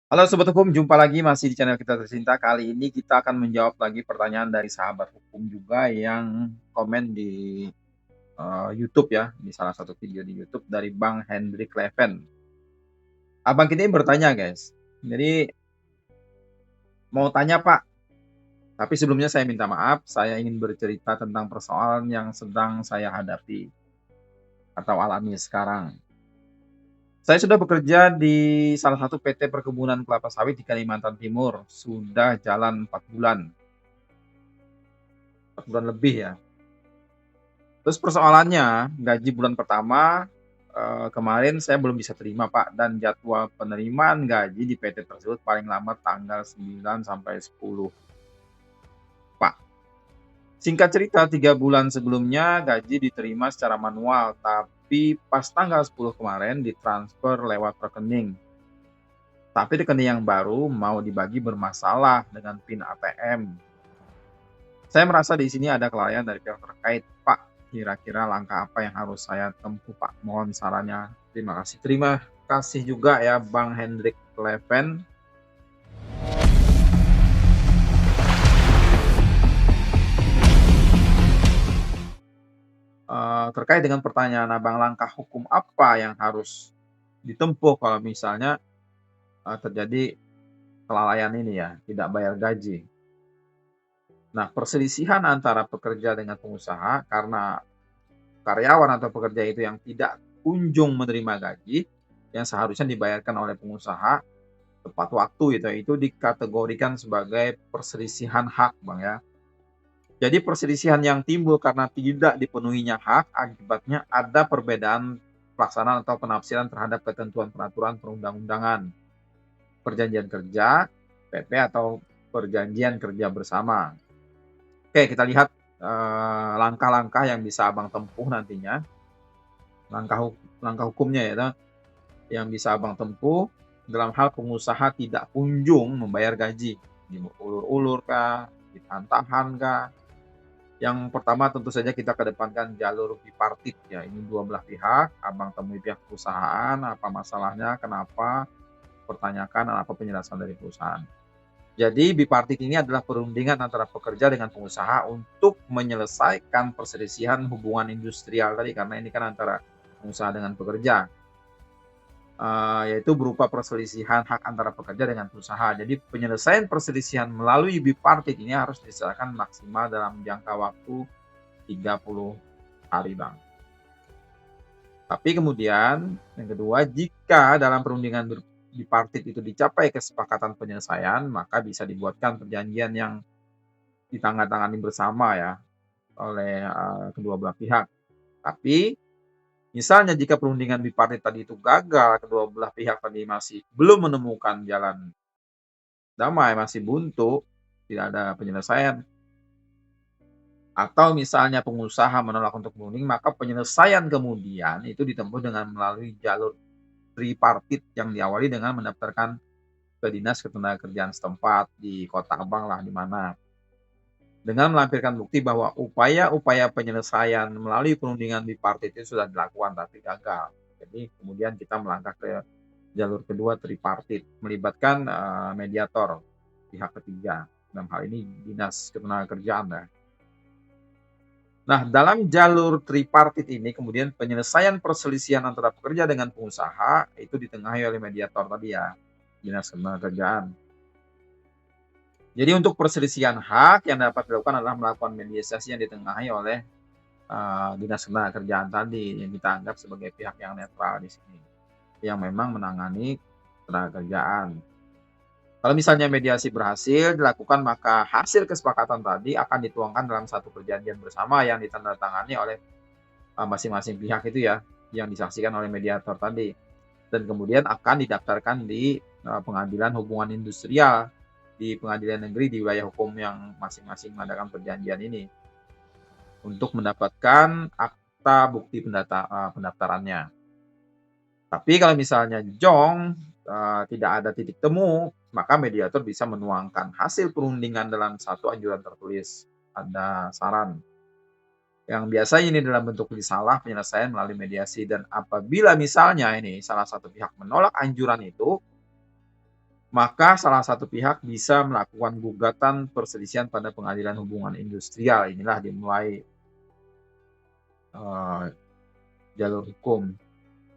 Halo Sobat Hukum, jumpa lagi masih di channel kita tercinta. Kali ini kita akan menjawab lagi pertanyaan dari sahabat hukum juga yang komen di YouTube ya, di salah satu video di YouTube dari Bang Hendrik Leven. Abang kita ini bertanya guys, jadi mau tanya Pak, tapi sebelumnya saya minta maaf, saya ingin bercerita tentang persoalan yang sedang saya hadapi atau alami sekarang. Saya sudah bekerja di salah satu PT perkebunan kelapa sawit di Kalimantan Timur, sudah jalan 4 bulan, 4 bulan lebih ya. Terus persoalannya, gaji bulan pertama, kemarin saya belum bisa terima, Pak, dan jadwal penerimaan gaji di PT tersebut paling lambat tanggal 9 sampai 10, Pak. Singkat cerita, 3 bulan sebelumnya gaji diterima secara manual, tapi pas tanggal 10 kemarin ditransfer lewat rekening. Tapi rekening yang baru mau dibagi bermasalah dengan PIN ATM. Saya merasa di sini ada kelalaian dari pihak terkait, Pak. Kira-kira langkah apa yang harus saya tempuh, Pak? Mohon sarannya. Terima kasih. Terima kasih juga ya Bang Hendrik Leven. Terkait dengan pertanyaan Abang, langkah hukum apa yang harus ditempuh kalau misalnya terjadi kelalaian ini ya, tidak bayar gaji. Nah, perselisihan antara pekerja dengan pengusaha karena karyawan atau pekerja itu yang tidak kunjung menerima gaji yang seharusnya dibayarkan oleh pengusaha tepat waktu itu dikategorikan sebagai perselisihan hak, Bang ya. Jadi perselisihan yang timbul karena tidak dipenuhinya hak akibatnya ada perbedaan pelaksanaan atau penafsiran terhadap ketentuan peraturan perundang-undangan, perjanjian kerja, PP atau perjanjian kerja bersama. Oke, kita lihat langkah-langkah yang bisa Abang tempuh nantinya, langkah hukumnya ya, yang bisa Abang tempuh dalam hal pengusaha tidak kunjung membayar gaji, diulur-ulur kah, ditahan-tahan kah. Yang pertama tentu saja kita kedepankan jalur bipartit ya, ini dua belah pihak, Abang temui pihak perusahaan, apa masalahnya, kenapa, pertanyakan apa penjelasan dari perusahaan. Jadi bipartit ini adalah perundingan antara pekerja dengan pengusaha untuk menyelesaikan perselisihan hubungan industrial tadi, karena ini kan antara pengusaha dengan pekerja. Yaitu berupa perselisihan hak antara pekerja dengan perusahaan. Jadi penyelesaian perselisihan melalui bipartit ini harus diselesaikan maksimal dalam jangka waktu 30 hari, Bang. Tapi kemudian yang kedua, jika dalam perundingan bipartit itu dicapai kesepakatan penyelesaian, maka bisa dibuatkan perjanjian yang ditandatangani bersama ya oleh kedua belah pihak. Tapi misalnya jika perundingan bipartit tadi itu gagal, kedua belah pihak tadi masih belum menemukan jalan damai, masih buntu, tidak ada penyelesaian, atau misalnya pengusaha menolak untuk berunding, maka penyelesaian kemudian itu ditempuh dengan melalui jalur tripartit yang diawali dengan mendaftarkan ke Dinas Ketenagakerjaan setempat di kota Abang lah di mana. Dengan melampirkan bukti bahwa upaya-upaya penyelesaian melalui perundingan bipartit itu sudah dilakukan tapi gagal. Jadi kemudian kita melangkah ke jalur kedua tripartit, melibatkan mediator pihak ketiga. Dalam hal ini Dinas Ketenagakerjaan ya. Nah, dalam jalur tripartit ini kemudian penyelesaian perselisihan antara pekerja dengan pengusaha itu ditengahi oleh mediator tadi ya, Dinas Ketenagakerjaan. Jadi untuk perselisihan hak yang dapat dilakukan adalah melakukan mediasi yang ditengahi oleh Dinas Ketenagakerjaan tadi yang kita anggap sebagai pihak yang netral di sini, yang memang menangani ketenagakerjaan. Kalau misalnya mediasi berhasil dilakukan, maka hasil kesepakatan tadi akan dituangkan dalam satu perjanjian bersama yang ditandatangani oleh masing-masing pihak itu ya, yang disaksikan oleh mediator tadi. Dan kemudian akan didaftarkan di pengadilan hubungan industrial, di pengadilan negeri di wilayah hukum yang masing-masing mengadakan perjanjian ini untuk mendapatkan akta bukti pendaftarannya. Tapi kalau misalnya jong, tidak ada titik temu, maka mediator bisa menuangkan hasil perundingan dalam satu anjuran tertulis. Ada saran. Yang biasanya ini dalam bentuk risalah penyelesaian melalui mediasi, dan apabila misalnya ini salah satu pihak menolak anjuran itu, maka salah satu pihak bisa melakukan gugatan perselisihan pada pengadilan hubungan industrial. Inilah dimulai eh, jalur hukum.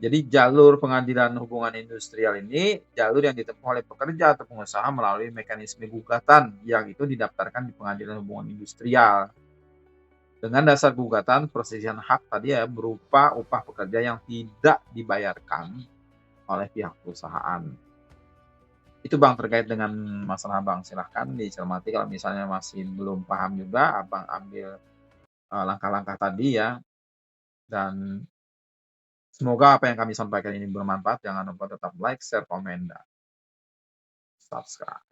Jadi jalur pengadilan hubungan industrial ini jalur yang ditempuh oleh pekerja atau pengusaha melalui mekanisme gugatan yang itu didaftarkan di pengadilan hubungan industrial. Dengan dasar gugatan, perselisihan hak tadi ya berupa upah pekerja yang tidak dibayarkan oleh pihak perusahaan. Itu Bang terkait dengan masalah Bang. Silahkan dicermati kalau misalnya masih belum paham juga, Abang ambil langkah-langkah tadi ya. Dan semoga apa yang kami sampaikan ini bermanfaat. Jangan lupa tetap like, share, komen, dan subscribe.